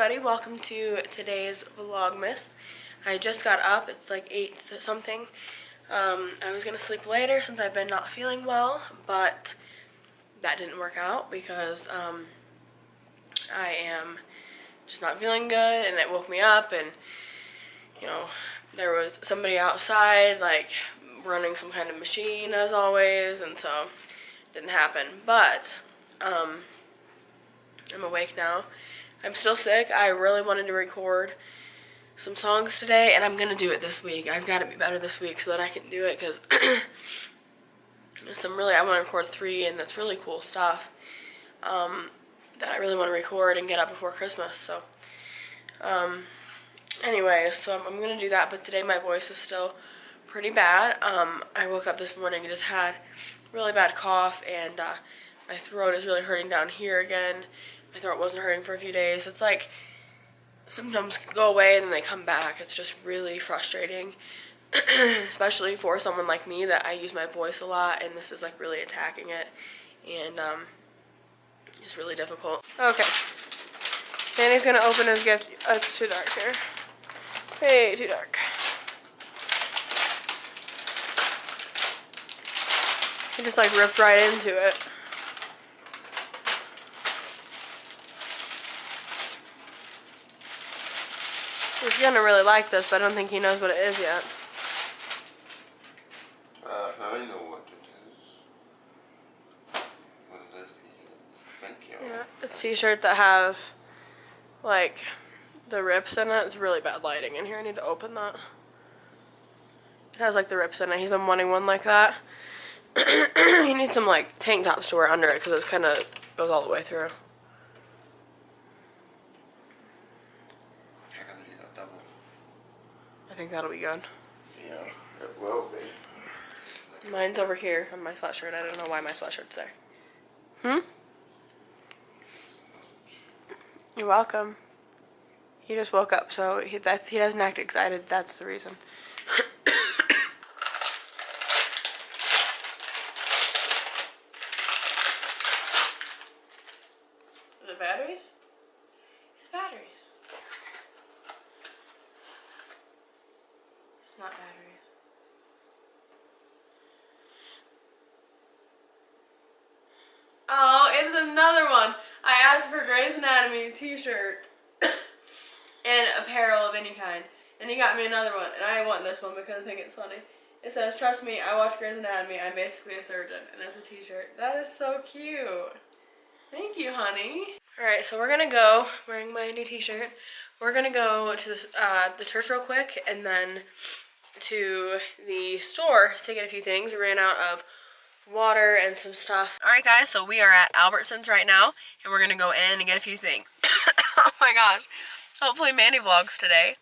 everybody, welcome to today's Vlogmas. I just got up, it's like 8 something. I was gonna sleep later since I've been not feeling well, but that didn't work out because I am just not feeling good, and it woke me up, and you know, there was somebody outside like running some kind of machine as always, and so it didn't happen. But I'm awake now. I'm still sick. I really wanted to record some songs today, and I'm gonna do it this week. I've got to be better this week so that I can do it, because I want to record 3, and that's really cool stuff that I really want to record and get up before Christmas. So anyway, so I'm gonna do that, but today my voice is still pretty bad. I woke up this morning and just had really bad cough, and my throat is really hurting down here again. My throat wasn't hurting for a few days. It's like symptoms go away and then they come back. It's just really frustrating, especially for someone like me that I use my voice a lot, and this is like really attacking it, and it's really difficult. Okay, Danny's gonna open his gift. It's too dark here. Way too dark. He just like ripped right into it. He's gonna really like this, but I don't think he knows what it is yet. I know what it is. One of those t-shirts. Thank you. Yeah, it's a t-shirt that has like the rips in it. It's really bad lighting in here. I need to open that. It has like the rips in it. He's been wanting one like that. He needs some like tank tops to wear under it because it's kind of goes all the way through. I think that'll be good. Yeah, it will be. Mine's over here on my sweatshirt. I don't know why my sweatshirt's there. You're welcome. He just woke up, so he doesn't act excited. That's the reason. Is it batteries? It's batteries. It's not batteries. Oh, it's another one. I asked for Grey's Anatomy t-shirt and apparel of any kind, and he got me another one, and I want this one because I think it's funny. It says, "Trust me, I watch Grey's Anatomy. I'm basically a surgeon," and it's a t-shirt. That is so cute. Thank you, honey. Alright, so we're gonna go, wearing my new t-shirt, we're gonna go to the church real quick, and then to the store to get a few things. We ran out of water and some stuff. Alright guys, so we are at Albertsons right now, and we're gonna go in and get a few things. Oh my gosh. Hopefully Manny vlogs today.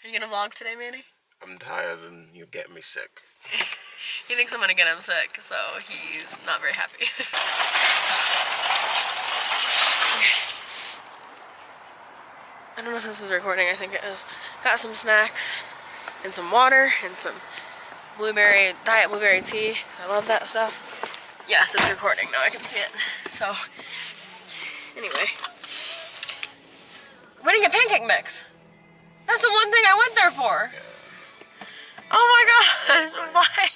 Are you gonna vlog today, Manny? I'm tired and you're getting me sick. He thinks I'm gonna get him sick, so he's not very happy. I don't know if this is recording, I think it is. Got some snacks and some water and some diet blueberry tea, because I love that stuff. Yes, it's recording now, I can see it. So, anyway. We didn't get pancake mix. That's the one thing I went there for. Oh my gosh, why?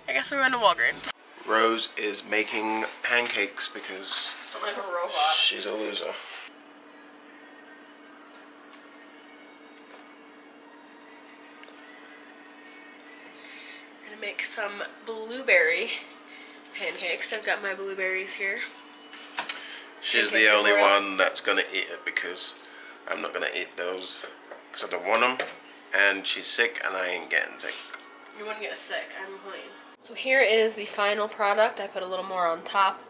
I guess we went to Walgreens. Rose is making pancakes because I'm like a robot. she's a loser. Make some blueberry pancakes. I've got my blueberries here. She's the only one that's gonna eat it because I'm not gonna eat those because I don't want them, and she's sick and I ain't getting sick. You wouldn't get sick, I'm clean. So here is the final product. I put a little more on top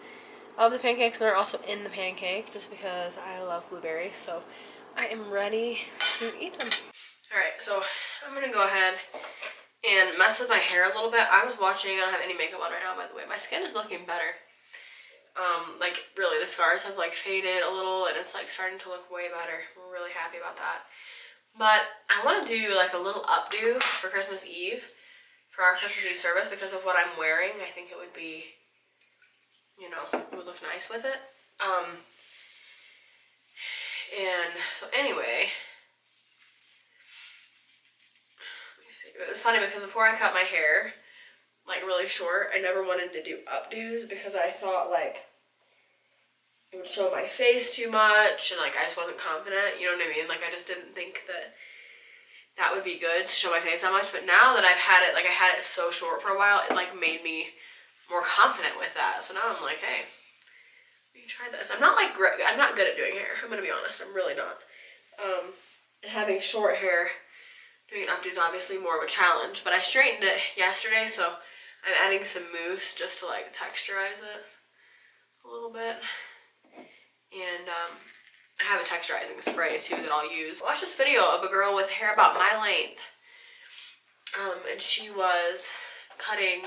of the pancakes, and they're also in the pancake just because I love blueberries, so I am ready to eat them. Alright, so I'm gonna go ahead and mess with my hair a little bit. I was watching, I don't have any makeup on right now, by the way. My skin is looking better. Like, really, the scars have, like, faded a little, and it's, like, starting to look way better. We're really happy about that. But I want to do, like, a little updo for Christmas Eve, for our Christmas Eve service, because of what I'm wearing. I think it would be, you know, it would look nice with it. And so anyway, let me see. It was funny because before I cut my hair, like really short, I never wanted to do updos because I thought like it would show my face too much, and like I just wasn't confident, you know what I mean? Like I just didn't think that that would be good to show my face that much. But now that I've had it, like I had it so short for a while, it like made me more confident with that. So now I'm like, hey, let me try this. I'm not good at doing hair. I'm gonna be honest. I'm really not. And having short hair, doing an updo is obviously more of a challenge. But I straightened it yesterday, so I'm adding some mousse just to like texturize it a little bit. And I have a texturizing spray too that I'll use. I watched this video of a girl with hair about my length, and she was cutting,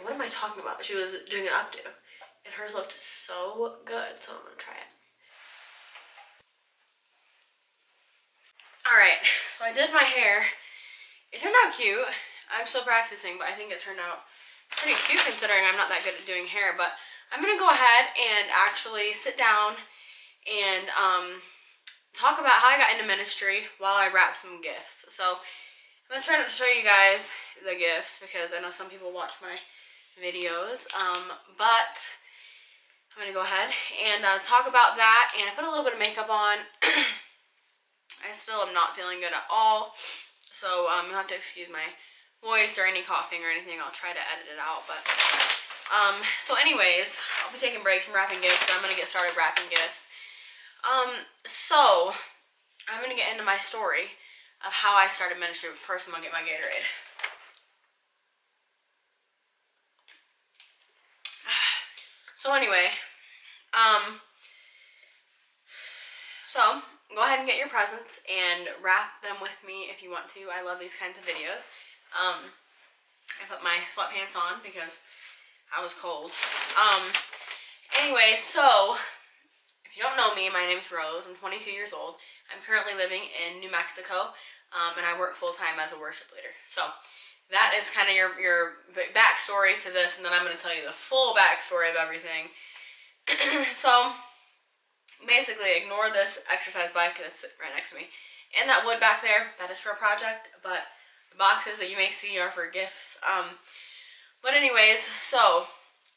what am I talking about? She was doing an updo, and hers looked so good, so I'm gonna try it. Alright, so I did my hair. It turned out cute. I'm still practicing, but I think it turned out pretty cute considering I'm not that good at doing hair. But I'm gonna go ahead and actually sit down and talk about how I got into ministry while I wrap some gifts. So I'm gonna try not to show you guys the gifts because I know some people watch my videos, but I'm gonna go ahead and talk about that. And I put a little bit of makeup on. I still am not feeling good at all, so you'll have to excuse my voice or any coughing or anything. I'll try to edit it out. But so anyways, I'll be taking breaks from wrapping gifts, but I'm gonna get started wrapping gifts. So I'm gonna get into my story of how I started ministry. But first I'm gonna get my Gatorade. So anyway, so go ahead and get your presents and wrap them with me if you want to. I love these kinds of videos. I put my sweatpants on because I was cold. Anyway, so if you don't know me, my name is Rose. I'm 22 years old. I'm currently living in New Mexico, and I work full-time as a worship leader. So that is kind of your backstory to this, and then I'm going to tell you the full backstory of everything. So basically, ignore this exercise bike that's right next to me. And that wood back there, that is for a project, but the boxes that you may see are for gifts. But anyways, so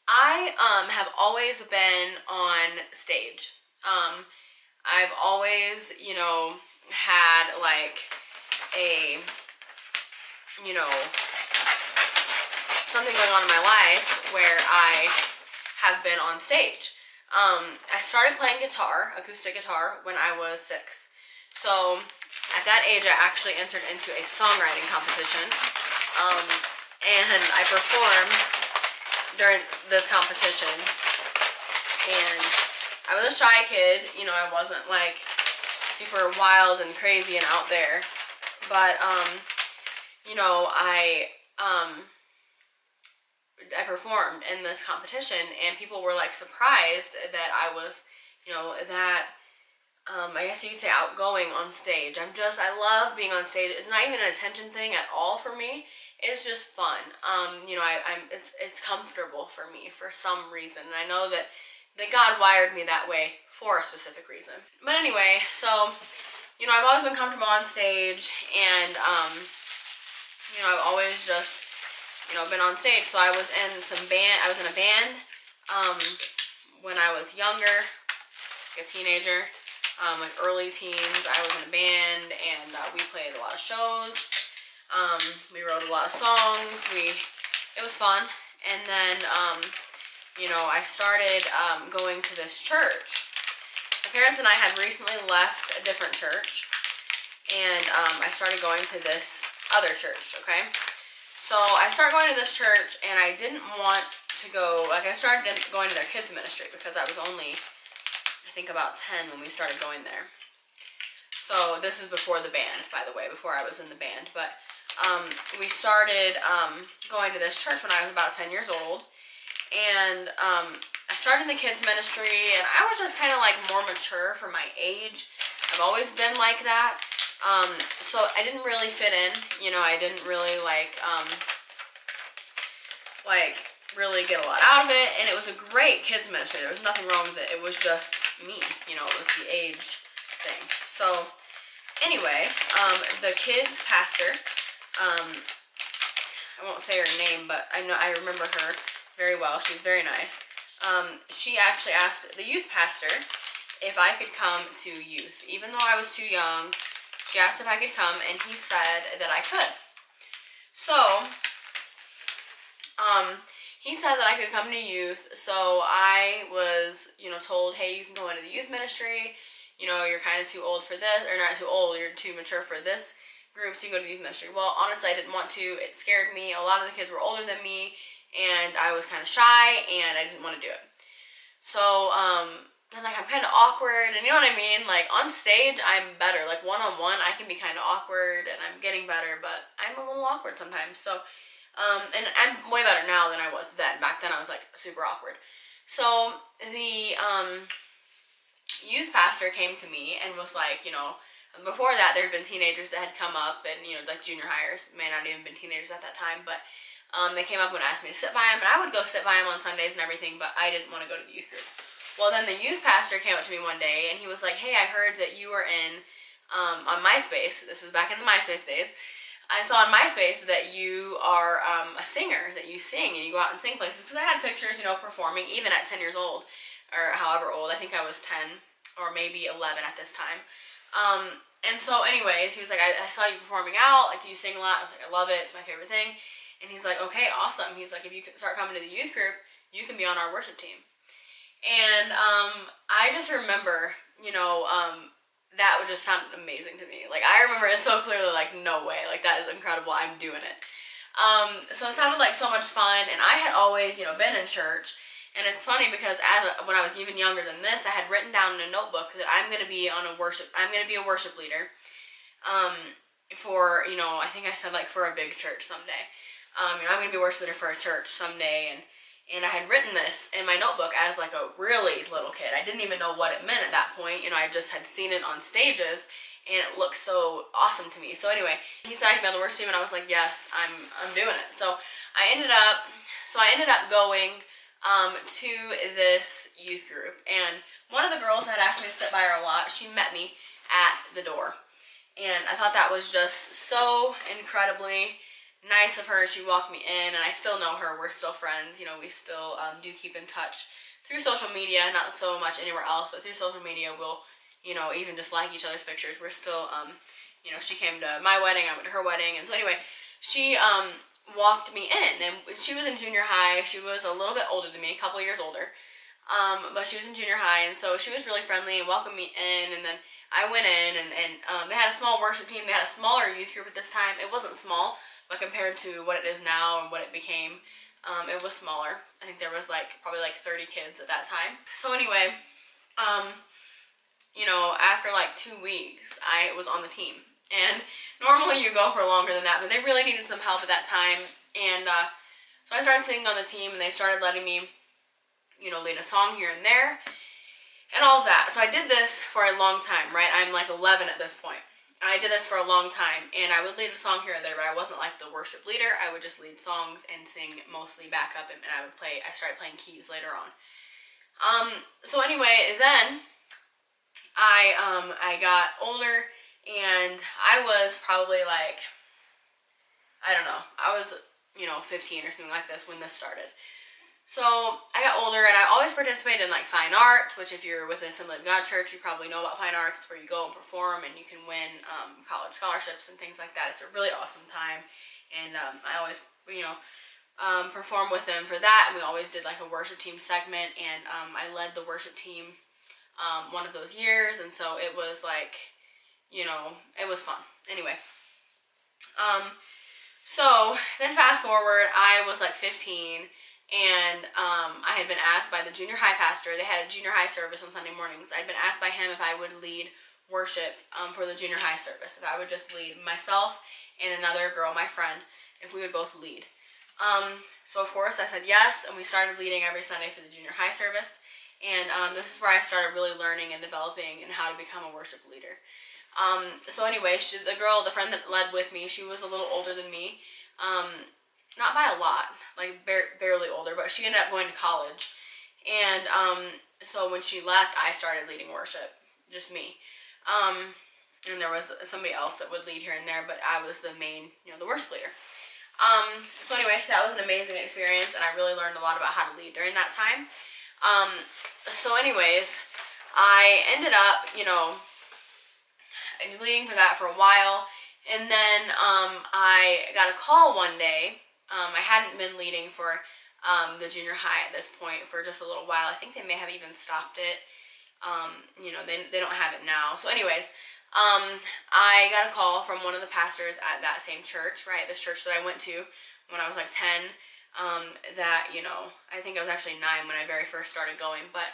I have always been on stage. I've always, you know, had like a, you know, something going on in my life where I have been on stage. I started playing guitar, acoustic guitar, when I was 6. So at that age, I actually entered into a songwriting competition, and I performed during this competition. And I was a shy kid, you know, I wasn't like super wild and crazy and out there, but you know, I performed in this competition, and people were like surprised that I was, you know, that I guess you could say outgoing on stage. I love being on stage. It's not even an attention thing at all for me. It's just fun. You know, it's comfortable for me for some reason, and I know that God wired me that way for a specific reason. But anyway, so you know, I've always been comfortable on stage, and you know, I've always just, you know, been on stage. So I was in a band when I was younger, like a teenager, like early teens. I was in a band, and we played a lot of shows. We wrote a lot of songs. It was fun. And then, you know, I started going to this church. My parents and I had recently left a different church, and I started going to this other church, okay? So I started going to this church, and I didn't want to go, like I started going to their kids ministry because I was only, I think, about 10 when we started going there. So this is before the band, by the way, before I was in the band. But we started going to this church when I was about 10 years old. And I started in the kids ministry, and I was just kind of like more mature for my age. I've always been like that. So I didn't really fit in, you know, I didn't really like really get a lot out of it, and it was a great kids ministry. There was nothing wrong with it. It was just me. You know, it was the age thing. So anyway, the kids pastor, I won't say her name, but I remember her very well. She was very nice. She actually asked the youth pastor if I could come to youth. Even though I was too young, she asked if I could come, and he said that I could. So, he said that I could come to youth, so I was, you know, told, hey, you can go into the youth ministry. You know, you're kind of too old for this, or not too old, you're too mature for this group, so you can go to the youth ministry. Well, honestly, I didn't want to. It scared me. A lot of the kids were older than me, and I was kind of shy, and I didn't want to do it. So, and like, I'm kind of awkward, and you know what I mean? Like, on stage, I'm better. Like, one-on-one, I can be kind of awkward, and I'm getting better, but I'm a little awkward sometimes. So, and I'm way better now than I was then. Back then, I was, like, super awkward. So, the, youth pastor came to me and was like, you know, before that, there had been teenagers that had come up, and, you know, like, junior hires, may not even been teenagers at that time, but, they came up and asked me to sit by him, and I would go sit by him on Sundays and everything, but I didn't want to go to the youth group. Well, then the youth pastor came up to me one day, and he was like, hey, I heard that you were in, on MySpace. This is back in the MySpace days. I saw on MySpace that you are a singer, that you sing, and you go out and sing places. Because I had pictures, you know, performing, even at 10 years old, or however old. I think I was 10, or maybe 11 at this time. And so, anyways, he was like, I saw you performing out. Like, do you sing a lot? I was like, I love it. It's my favorite thing. And he's like, okay, awesome. He's like, if you start coming to the youth group, you can be on our worship team. And I just remember, you know, that would just sound amazing to me. Like, I remember it so clearly, like, no way. Like, that is incredible. I'm doing it. So it sounded like so much fun. And I had always, you know, been in church. And it's funny because when I was even younger than this, I had written down in a notebook that I'm going to be I'm going to be a worship leader. For, you know, I think I said, like, for a big church someday. You know, I'm going to be a worship leader for a church someday, and I had written this in my notebook as, like, a really little kid. I didn't even know what it meant at that point. You know, I just had seen it on stages, and it looked so awesome to me. So anyway, he said I could be on the worship team, and I was like, yes, I'm doing it. So I ended up going to this youth group, and one of the girls that actually sit by her a lot, she met me at the door, and I thought that was just so incredibly nice of her. She walked me in, and I still know her. We're still friends. You know, we still do keep in touch through social media, not so much anywhere else, but through social media, we'll, you know, even just like each other's pictures. We're still, you know, she came to my wedding, I went to her wedding, and so anyway, she walked me in, and she was in junior high. She was a little bit older than me, a couple years older, but she was in junior high, and so she was really friendly and welcomed me in. And then I went in, and they had a small worship team. They had a smaller youth group at this time. It wasn't small, but compared to what it is now and what it became, it was smaller. I think there was probably 30 kids at that time. So anyway, you know, after 2 weeks, I was on the team. And normally you go for longer than that, but they really needed some help at that time. And so I started singing on the team, and they started letting me, you know, lead a song here and there, and all of that. So I did this for a long time, right? I'm 11 at this point. I did this for a long time, and I would lead a song here or there, but I wasn't the worship leader. I would just lead songs and sing mostly backup, and I started playing keys later on. So anyway, then I got older, and I was probably I don't know, I was, you know, 15 or something like this when this started. So I got older, and I always participated in fine arts, which if you're with an Assembly of God church, you probably know about fine arts. It's where you go and perform, and you can win college scholarships and things like that. It's a really awesome time, and I always, you know, perform with them for that. And we always did a worship team segment, and I led the worship team one of those years, and so it was you know, it was fun. Anyway, so then fast forward, I was 15. And I had been asked by the junior high pastor. They had a junior high service on Sunday mornings. I'd been asked by him if I would lead worship for the junior high service. If I would just lead myself and another girl, my friend, if we would both lead. So of course I said yes, and we started leading every Sunday for the junior high service. And this is where I started really learning and developing and how to become a worship leader. So anyway, the friend that led with me, she was a little older than me. Not by a lot, barely older, but she ended up going to college. And so when she left, I started leading worship, just me. And there was somebody else that would lead here and there, but I was the main, the worship leader. So anyway, that was an amazing experience, and I really learned a lot about how to lead during that time. So anyways, I ended up, leading for that for a while, and then I got a call one day. I hadn't been leading for the junior high at this point for just a little while. I think they may have even stopped it. They don't have it now. So anyways, I got a call from one of the pastors at that same church, right? This church that I went to when I was like 10, that, I think I was actually 9 when I very first started going, but,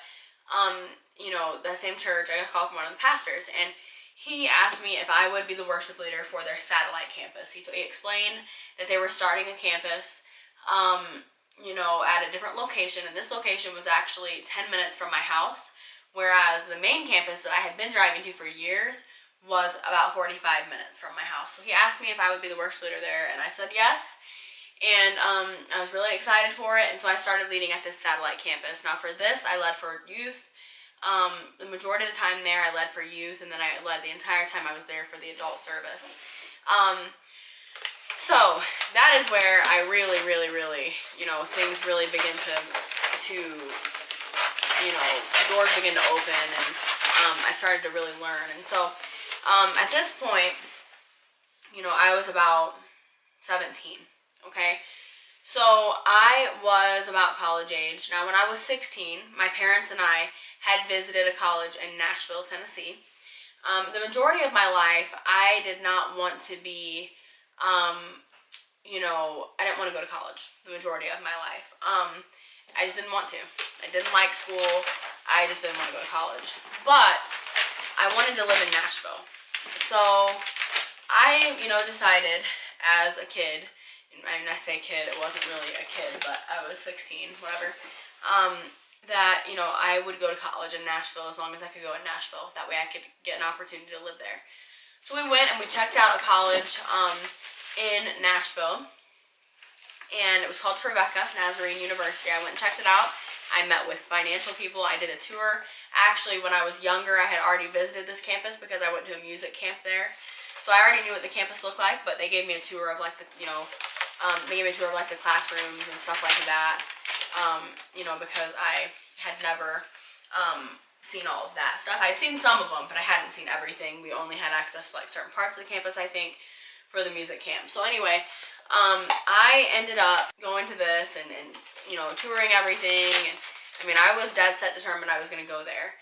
that same church, I got a call from one of the pastors, and he asked me if I would be the worship leader for their satellite campus. He explained that they were starting a campus, at a different location, and this location was actually 10 minutes from my house, whereas the main campus that I had been driving to for years was about 45 minutes from my house. So he asked me if I would be the worship leader there, and I said yes, and I was really excited for it, and so I started leading at this satellite campus. Now for this, I led for youth. The majority of the time there, I led for youth, and then I led the entire time I was there for the adult service. So that is where I really, really, really, things really begin to doors begin to open, and I started to really learn. And so at this point, I was about 17, okay? So I was about college age. Now when I was 16, my parents and I had visited a college in Nashville, Tennessee. The majority of my life, I did not want to be, I didn't want to go to college the majority of my life. I just didn't want to. I didn't like school. I just didn't want to go to college. But I wanted to live in Nashville. So I, decided as a kid, I say kid, it wasn't really a kid, but I was 16, whatever, that, I would go to college in Nashville as long as I could go in Nashville. That way I could get an opportunity to live there. So we went and we checked out a college in Nashville, and it was called Trevecca Nazarene University. I went and checked it out. I met with financial people. I did a tour. Actually, when I was younger, I had already visited this campus because I went to a music camp there. So I already knew what the campus looked like, but they gave me a tour of like the, they gave me a tour of like the classrooms and stuff like that, because I had never seen all of that stuff. I had seen some of them, but I hadn't seen everything. We only had access to like certain parts of the campus, I think, for the music camp. So anyway, I ended up going to this and touring everything, and I was dead set determined I was going to go there.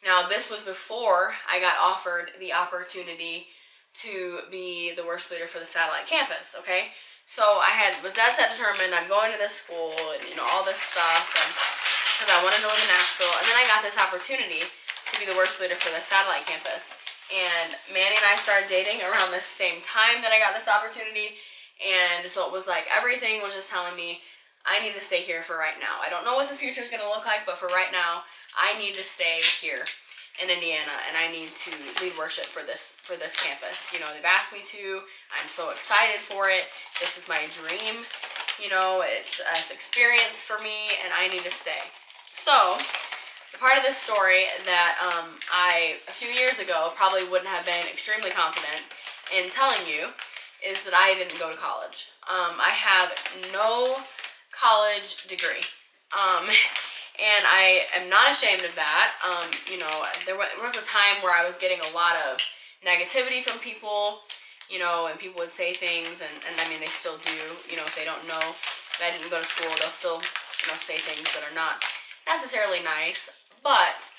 Now this was before I got offered the opportunity to be the worship leader for the satellite campus, okay? So I was dead set determined, I'm going to this school, and all this stuff, and because I wanted to live in Nashville, and then I got this opportunity to be the worship leader for the satellite campus. And Manny and I started dating around the same time that I got this opportunity, and so it was like everything was just telling me, I need to stay here for right now. I don't know what the future is going to look like, but for right now, I need to stay here in Indiana, and I need to lead worship for this campus. They've asked me to. I'm so excited for it. This is my dream. It's experience for me, and I need to stay. So the part of this story that I, a few years ago, probably wouldn't have been extremely confident in telling you is that I didn't go to college. I have no college degree. And I am not ashamed of that. There was a time where I was getting a lot of negativity from people, and people would say things, and they still do, if they don't know that I didn't go to school, they'll still, say things that are not necessarily nice. But,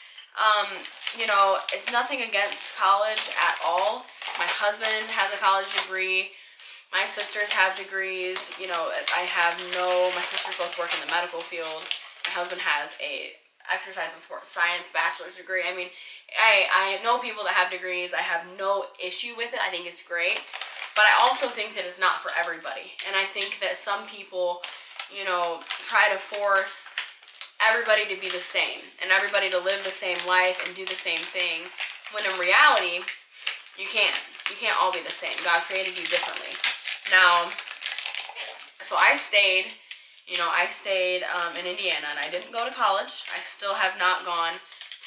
it's nothing against college at all. My husband has a college degree. My sisters have degrees. My sisters both work in the medical field. My husband has a exercise and sports science bachelor's degree. I know people that have degrees. I have no issue with it. I think it's great. But I also think that it's not for everybody. And I think that some people, try to force everybody to be the same and everybody to live the same life and do the same thing, when in reality, you can't. You can't all be the same. God created you differently. Now, so I stayed You know, I stayed in Indiana, and I didn't go to college. I still have not gone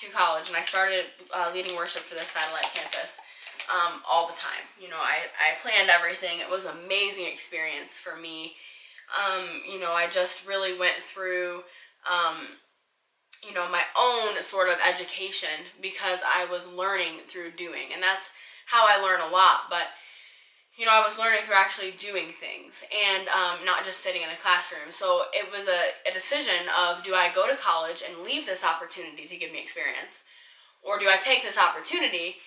to college, and I started leading worship for this satellite campus all the time. You know, I planned everything. It was an amazing experience for me. You know, I just really went through, you know, my own sort of education because I was learning through doing, and that's how I learn a lot. But you know, I was learning through actually doing things and not just sitting in a classroom. So it was a decision of, do I go to college and leave this opportunity to give me experience? Or do I take this opportunity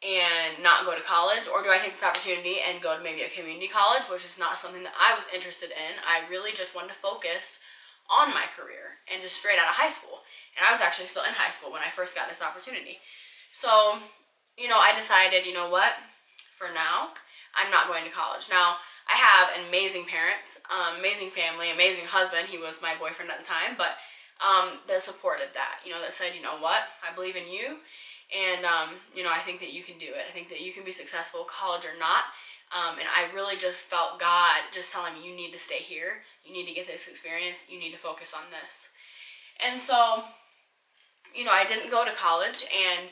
and not go to college? Or do I take this opportunity and go to maybe a community college, which is not something that I was interested in. I really just wanted to focus on my career and just straight out of high school. And I was actually still in high school when I first got this opportunity. So, you know, I decided, you know what, for now, I'm not going to college. Now, I have amazing parents, amazing family, amazing husband. He was my boyfriend at the time, but that supported that, you know, that said, you know what, I believe in you, and, you know, I think that you can do it. I think that you can be successful, college or not, and I really just felt God just telling me, you need to stay here, you need to get this experience, you need to focus on this. And so, you know, I didn't go to college, and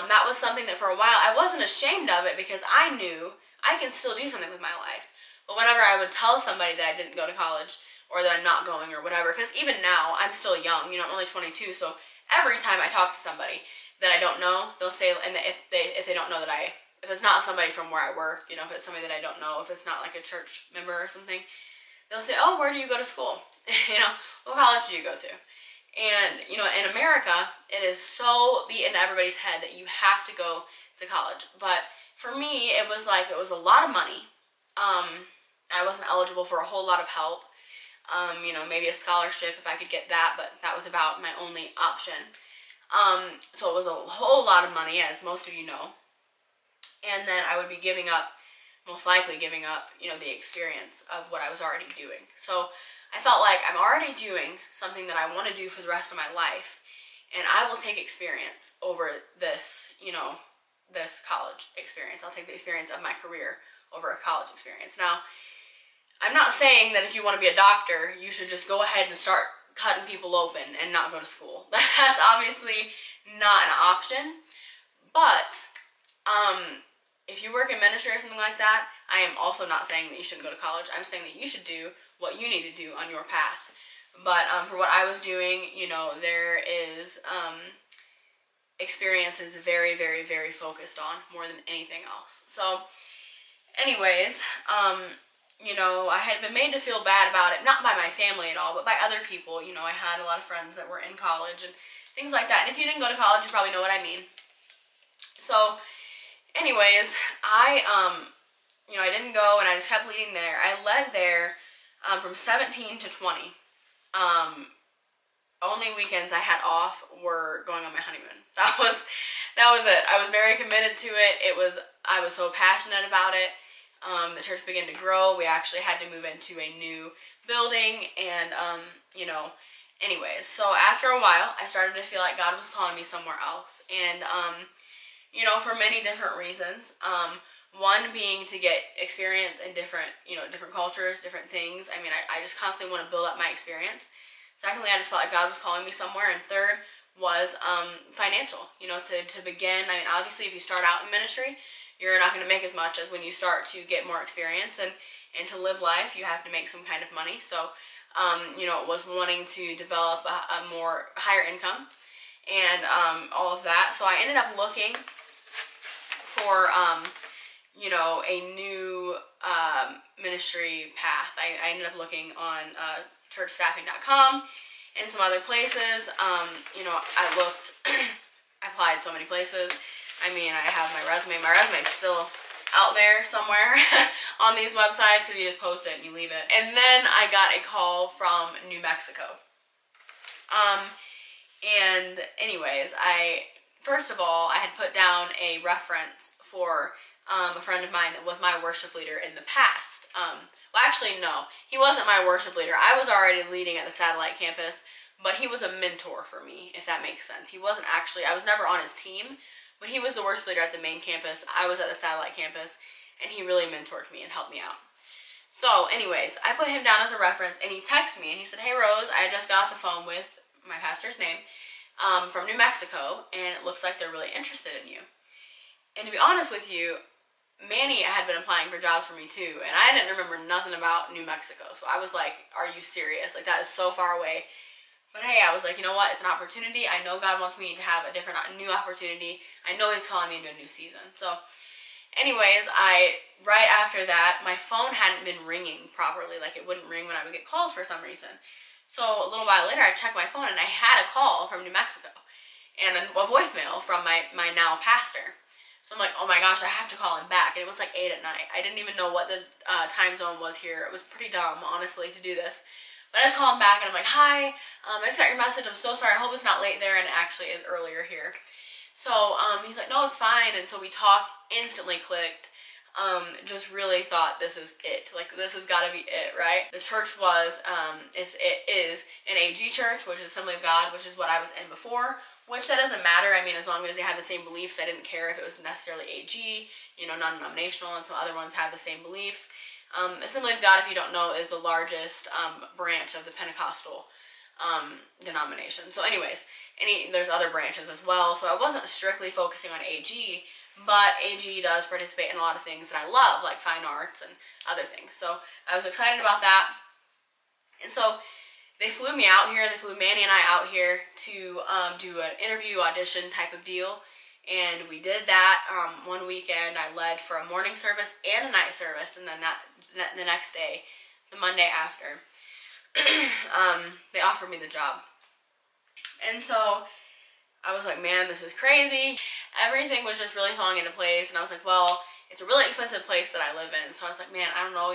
that was something that for a while I wasn't ashamed of it because I knew I can still do something with my life. But whenever I would tell somebody that I didn't go to college or that I'm not going or whatever, because even now I'm still young, you know, I'm only 22, so every time I talk to somebody that I don't know, they'll say, and if they don't know that if it's not somebody from where I work, you know, if it's somebody that I don't know, if it's not like a church member or something, they'll say, oh, where do you go to school? You know, what college do you go to? And, you know, in America, it is so beat into everybody's head that you have to go to college. But for me, it was a lot of money. I wasn't eligible for a whole lot of help. You know, maybe a scholarship if I could get that, but that was about my only option. So it was a whole lot of money, as most of you know. And then I would be most likely giving up, you know, the experience of what I was already doing. So I felt like I'm already doing something that I want to do for the rest of my life, and I will take experience over this, you know, this college experience. I'll take the experience of my career over a college experience. Now, I'm not saying that if you want to be a doctor, you should just go ahead and start cutting people open and not go to school. That's obviously not an option. But if you work in ministry or something like that, I am also not saying that you shouldn't go to college. I'm saying that you should do what you need to do on your path. But for what I was doing, you know, there is experience is very, very, very focused on more than anything else. So anyways, you know, I had been made to feel bad about it, not by my family at all, but by other people. You know, I had a lot of friends that were in college and things like that. And if you didn't go to college, you probably know what I mean. So anyways, you know, I didn't go, and I just kept leading there. I led there from 17 to 20. Only weekends I had off were going on my honeymoon. That was it. I was very committed to it. I was so passionate about it. The church began to grow. We actually had to move into a new building, and you know, anyways, so after a while, I started to feel like God was calling me somewhere else, and you know, for many different reasons. One being to get experience in different cultures, different things. I mean, I just constantly want to build up my experience. Secondly, I just felt like God was calling me somewhere. And third was financial. You know, to begin, I mean, obviously if you start out in ministry, you're not going to make as much as when you start to get more experience. And to live life, you have to make some kind of money. So, you know, it was wanting to develop a more higher income and all of that. So I ended up looking for, you know, a new ministry path. I ended up looking on churchstaffing.com and some other places. You know, I looked, I applied so many places. I mean, I have my resume. My resume's still out there somewhere on these websites because you just post it and you leave it. And then I got a call from New Mexico. And anyways, first of all, I had put down a reference for a friend of mine that was my worship leader in the past. Well, actually, no. He wasn't my worship leader. I was already leading at the satellite campus, but he was a mentor for me, if that makes sense. He wasn't actually, I was never on his team, but he was the worship leader at the main campus. I was at the satellite campus, and he really mentored me and helped me out. So anyways, I put him down as a reference, and he texted me and he said, "Hey Rose, I just got off the phone with my pastor's name from New Mexico, and it looks like they're really interested in you." And to be honest with you, Manny had been applying for jobs for me too, and I didn't remember nothing about New Mexico. So I was like, "Are you serious? Like, that is so far away." But hey, I was like, you know what? It's an opportunity. I know God wants me to have a different, new opportunity. I know He's calling me into a new season. So anyways, right after that, my phone hadn't been ringing properly. Like, it wouldn't ring when I would get calls for some reason. So a little while later, I checked my phone, and I had a call from New Mexico and a voicemail from my now pastor. So I'm like, oh my gosh, I have to call him back. And it was like 8 at night. I didn't even know what the time zone was here. It was pretty dumb, honestly, to do this. But I just called him back, and I'm like, "Hi, I just got your message. I'm so sorry. I hope it's not late there." And it actually is earlier here. So he's like, "No, it's fine." And so we talked, instantly clicked. Just really thought, this is it. Like, this has got to be it, right? The church it is an AG church, which is Assembly of God, which is what I was in before. Which that doesn't matter. I mean, as long as they had the same beliefs, I didn't care if it was necessarily AG, non-denominational, and some other ones have the same beliefs. Assembly of God, if you don't know, is the largest branch of the Pentecostal denomination. So anyways, there's other branches as well. So I wasn't strictly focusing on AG, but AG does participate in a lot of things that I love, like fine arts and other things. So I was excited about that. And so they flew me out here. They flew Manny and I out here to do an interview audition type of deal. And we did that one weekend. I led for a morning service and a night service. And then the next day, the Monday after, they offered me the job. And so I was like, man, this is crazy. Everything was just really falling into place. And I was like, well, it's a really expensive place that I live in. So I was like, man, I don't know,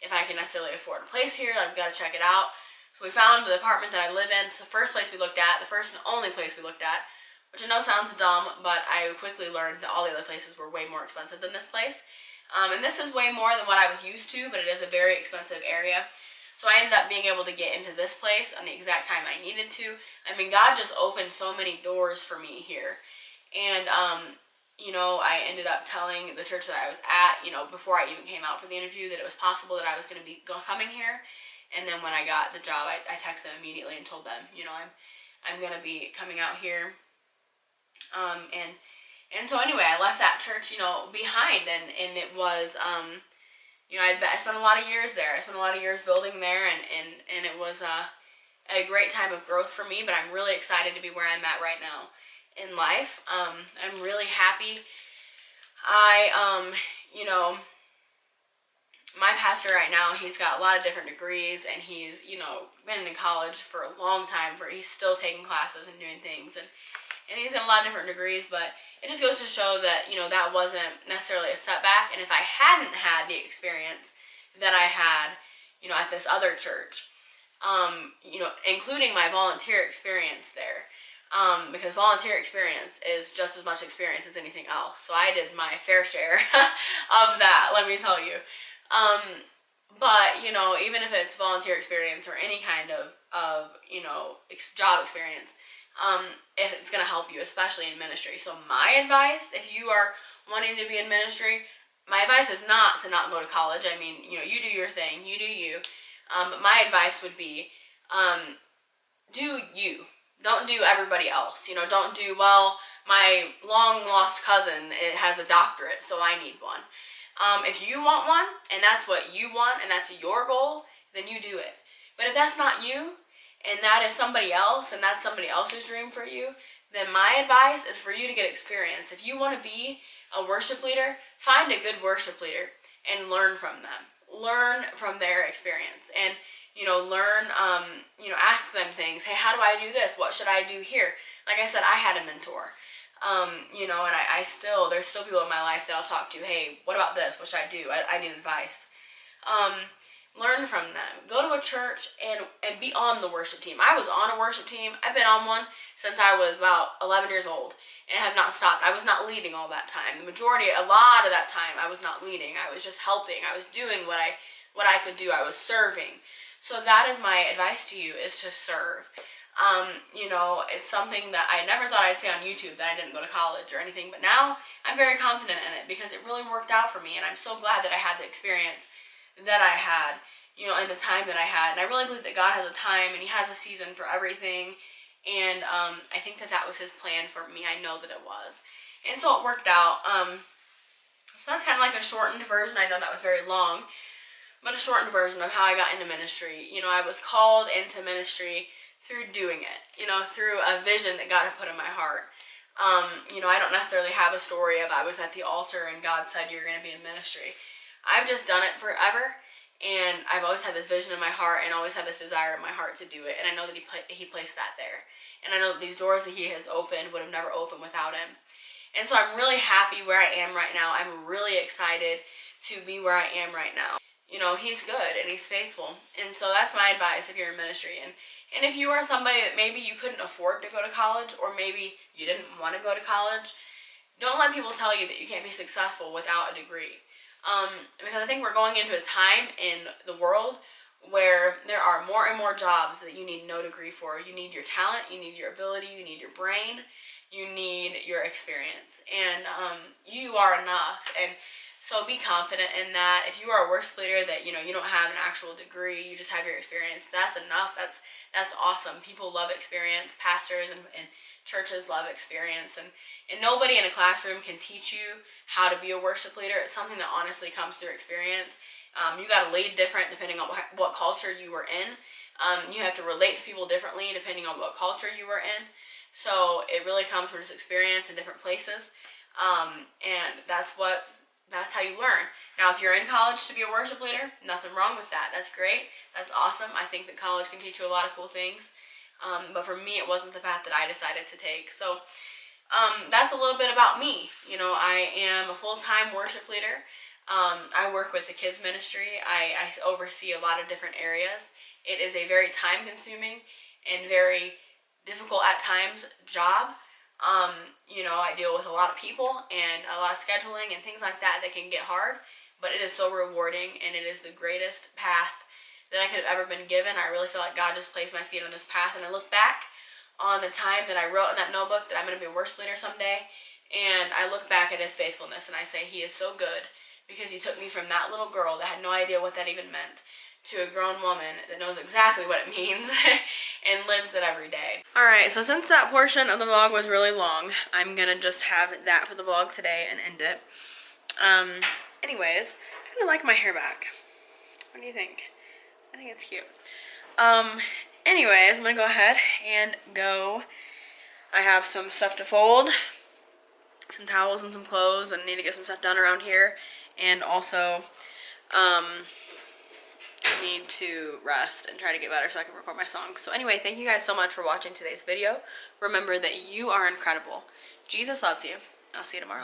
if I can necessarily afford a place here. I've got to check it out. So we found the apartment that I live in. It's the first place we looked at, the first and only place we looked at, which I know sounds dumb, but I quickly learned that all the other places were way more expensive than this place. And this is way more than what I was used to, but it is a very expensive area. So I ended up being able to get into this place on the exact time I needed to. I mean, God just opened so many doors for me here. And, I ended up telling the church that I was at, before I even came out for the interview, that it was possible that I was going to be coming here. And then when I got the job, I texted them immediately and told them, I'm going to be coming out here. And so anyway, I left that church, behind, and it was, I spent a lot of years there. I spent a lot of years building there, and it was a great time of growth for me, but I'm really excited to be where I'm at right now in life. I'm really happy. My pastor right now, he's got a lot of different degrees, and he's, been in college for a long time, he's still taking classes and doing things, and he's in a lot of different degrees, but it just goes to show that, that wasn't necessarily a setback. And if I hadn't had the experience that I had, at this other church, including my volunteer experience there, because volunteer experience is just as much experience as anything else. So I did my fair share of that, let me tell you. But, even if it's volunteer experience or any kind of job experience, it's going to help you, especially in ministry. So my advice, if you are wanting to be in ministry, my advice is not to not go to college. I mean, you do your thing, you do you. But my advice would be, do you. Don't do everybody else. Don't do, well, my long lost cousin, it has a doctorate, so I need one. If you want one, and that's what you want, and that's your goal, then you do it. But if that's not you, and that is somebody else, and that's somebody else's dream for you, then my advice is for you to get experience. If you want to be a worship leader, find a good worship leader and learn from them. Learn from their experience. And, learn, ask them things. Hey, how do I do this? What should I do here? Like I said, I had a mentor. And there's still people in my life that I'll talk to. Hey, what about this? What should I do? I need advice. Learn from them. Go to a church and be on the worship team. I was on a worship team. I've been on one since I was about 11 years old and have not stopped. I was not leading all that time. A lot of that time, I was not leading. I was just helping. I was doing what I could do. I was serving. So that is my advice to you, is to serve. It's something that I never thought I'd say on YouTube, that I didn't go to college or anything, but now I'm very confident in it because it really worked out for me, and I'm so glad that I had the experience that I had, you know, in the time that I had. And I really believe that God has a time and He has a season for everything. And I think that that was His plan for me. I know that it was. And so it worked out. So that's kind of like a shortened version. I know that was very long, but a shortened version of how I got into ministry. You know, I was called into ministry through doing it, you know, through a vision that God had put in my heart. You know, I don't necessarily have a story of I was at the altar and God said you're going to be in ministry. I've just done it forever, and I've always had this vision in my heart and always had this desire in my heart to do it, and I know that He placed that there. And I know that these doors that He has opened would have never opened without Him. And so I'm really happy where I am right now. I'm really excited to be where I am right now. You know, He's good and He's faithful. And so that's my advice if you're in ministry. And if you are somebody that maybe you couldn't afford to go to college, or maybe you didn't want to go to college, don't let people tell you that you can't be successful without a degree. Because I think we're going into a time in the world where there are more and more jobs that you need no degree for. You need your talent, you need your ability, you need your brain, you need your experience, and you are enough. And so be confident in that. If you are a worship leader that, you know, you don't have an actual degree, you just have your experience, that's enough. That's awesome. People love experience. Pastors and churches love experience, and nobody in a classroom can teach you how to be a worship leader. It's something that honestly comes through experience. You got to lead different depending on what culture you were in. You have to relate to people differently depending on what culture you were in. So it really comes from just experience in different places, and that's how you learn. Now, if you're in college to be a worship leader, nothing wrong with that. That's great. That's awesome. I think that college can teach you a lot of cool things, but for me, it wasn't the path that I decided to take. So that's a little bit about me. You know, I am a full-time worship leader. I work with the kids ministry. I oversee a lot of different areas. It is a very time-consuming and very difficult at times job. You know, I deal with a lot of people and a lot of scheduling and things like that can get hard, but it is so rewarding, and it is the greatest path that I could have ever been given. I really feel like God just placed my feet on this path, and I look back on the time that I wrote in that notebook that I'm going to be a worship leader someday, and I look back at His faithfulness and I say He is so good, because He took me from that little girl that had no idea what that even meant to a grown woman that knows exactly what it means and lives it every day. Alright, so since that portion of the vlog was really long, I'm gonna just have that for the vlog today and end it. Anyways, I kind of like my hair back. What do you think? I think it's cute. Anyways, I'm gonna go ahead and go. I have some stuff to fold, some towels and some clothes, and I need to get some stuff done around here. And also, need to rest and try to get better so I can record my songs. So anyway, thank you guys so much for watching today's video. Remember that you are incredible. Jesus loves you. I'll see you tomorrow.